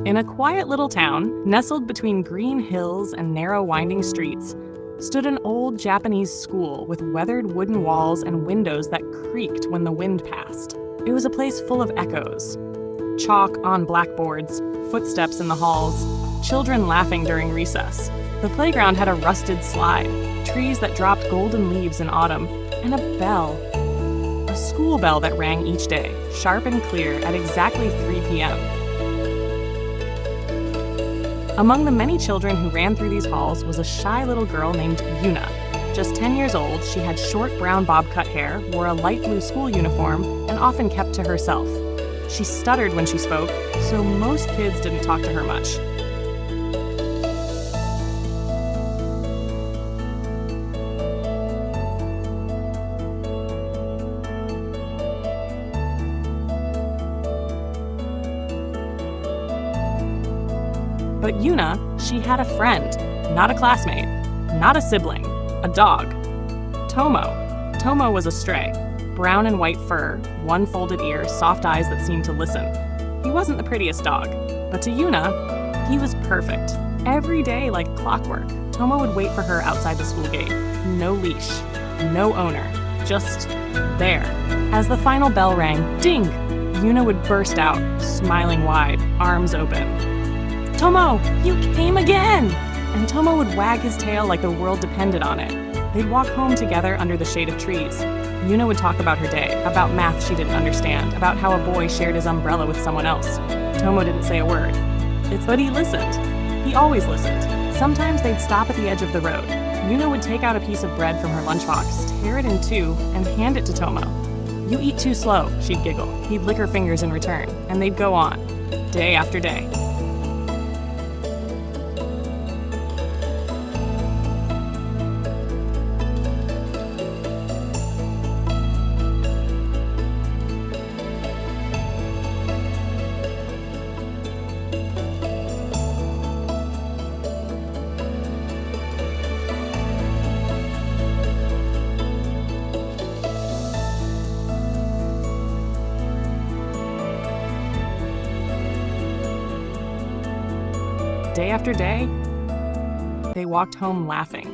In a quiet little town, nestled between green hills and narrow winding streets, stood an old Japanese school with weathered wooden walls and windows that creaked when the wind passed. It was a place full of echoes. Chalk on blackboards, footsteps in the halls, children laughing during recess. The playground had a rusted slide, trees that dropped golden leaves in autumn, and a bell. A school bell that rang each day, sharp and clear at exactly 3 p.m. Among the many children who ran through these halls was a shy little girl named Yuna. Just 10 years old, she had short brown bob-cut hair, wore a light blue school uniform, and often kept to herself. She stuttered when she spoke, so most kids didn't talk to her much. But Yuna, she had a friend, not a classmate, not a sibling, a dog. Tomo. Tomo was a stray. Brown and white fur, one folded ear, soft eyes that seemed to listen. He wasn't the prettiest dog, but to Yuna, he was perfect. Every day, like clockwork, Tomo would wait for her outside the school gate. No leash, no owner, just there. As the final bell rang, ding! Yuna would burst out, smiling wide, arms open. "Tomo, you came again!" And Tomo would wag his tail like the world depended on it. They'd walk home together under the shade of trees. Yuna would talk about her day, about math she didn't understand, about how a boy shared his umbrella with someone else. Tomo didn't say a word. But he listened. He always listened. Sometimes they'd stop at the edge of the road. Yuna would take out a piece of bread from her lunchbox, tear it in two, and hand it to Tomo. "You eat too slow," she'd giggle. He'd lick her fingers in return, and they'd go on, day after day. Day after day, they walked home laughing.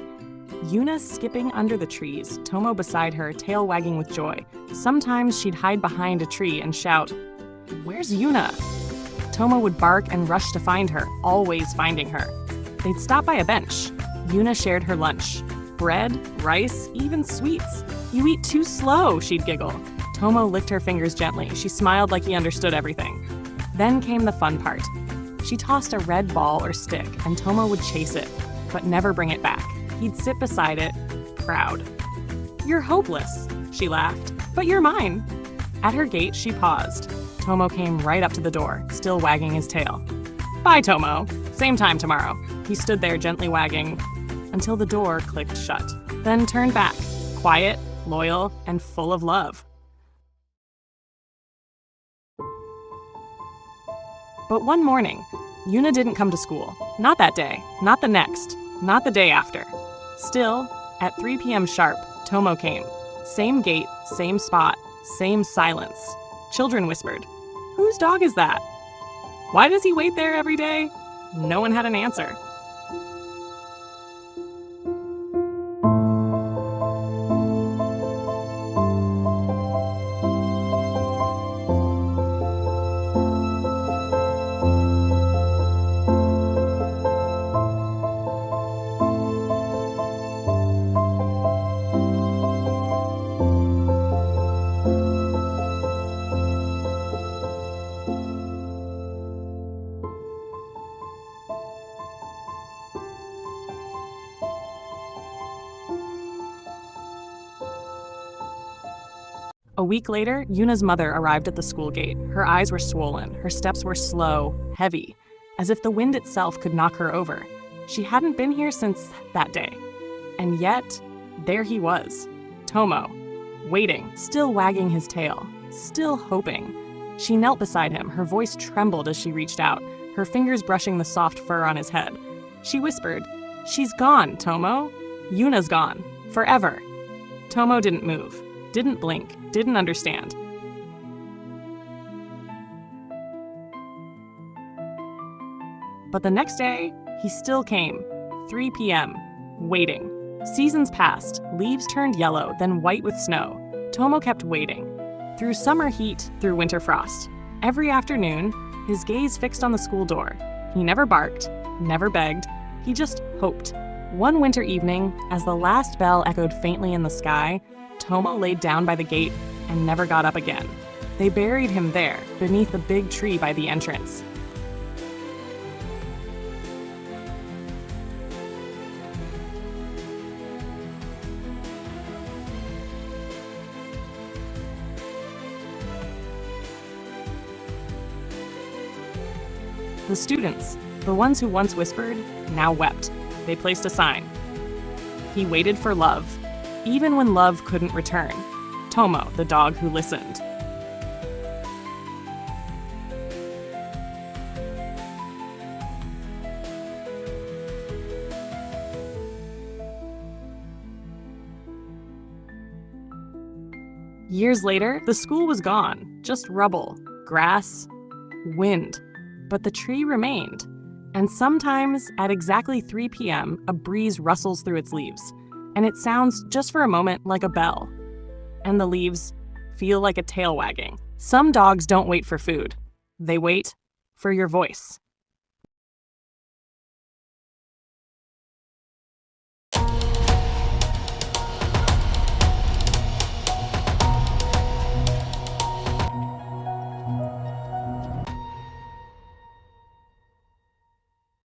Yuna skipping under the trees, Tomo beside her, tail wagging with joy. Sometimes she'd hide behind a tree and shout, "Where's Yuna?" Tomo would bark and rush to find her, always finding her. They'd stop by a bench. Yuna shared her lunch. Bread, rice, even sweets. "You eat too slow," she'd giggle. Tomo licked her fingers gently. She smiled like he understood everything. Then came the fun part. She tossed a red ball or stick, and Tomo would chase it, but never bring it back. He'd sit beside it, proud. "You're hopeless," she laughed, "but you're mine." At her gate, she paused. Tomo came right up to the door, still wagging his tail. "Bye, Tomo. Same time tomorrow." He stood there gently wagging until the door clicked shut, then turned back, quiet, loyal, and full of love. But one morning, Yuna didn't come to school. Not that day, not the next, not the day after. Still, at 3 p.m. sharp, Tomo came. Same gate, same spot, same silence. Children whispered, "Whose dog is that? Why does he wait there every day?" No one had an answer. A week later, Yuna's mother arrived at the school gate. Her eyes were swollen, her steps were slow, heavy, as if the wind itself could knock her over. She hadn't been here since that day. And yet, there he was, Tomo, waiting, still wagging his tail, still hoping. She knelt beside him, her voice trembled as she reached out, her fingers brushing the soft fur on his head. She whispered, "She's gone, Tomo. Yuna's gone, forever." Tomo didn't move, didn't blink, didn't understand. But the next day, he still came, 3 p.m., waiting. Seasons passed, leaves turned yellow, then white with snow. Tomo kept waiting. Through summer heat, through winter frost. Every afternoon, his gaze fixed on the school door. He never barked, never begged, he just hoped. One winter evening, as the last bell echoed faintly in the sky, Tomo laid down by the gate and never got up again. They buried him there, beneath the big tree by the entrance. The students, the ones who once whispered, now wept. They placed a sign. He waited for love, even when love couldn't return. Tomo, the dog who listened. Years later, the school was gone, just rubble, grass, wind. But the tree remained. And sometimes, at exactly 3 p.m., a breeze rustles through its leaves, and it sounds just for a moment like a bell. And the leaves feel like a tail wagging. Some dogs don't wait for food. They wait for your voice.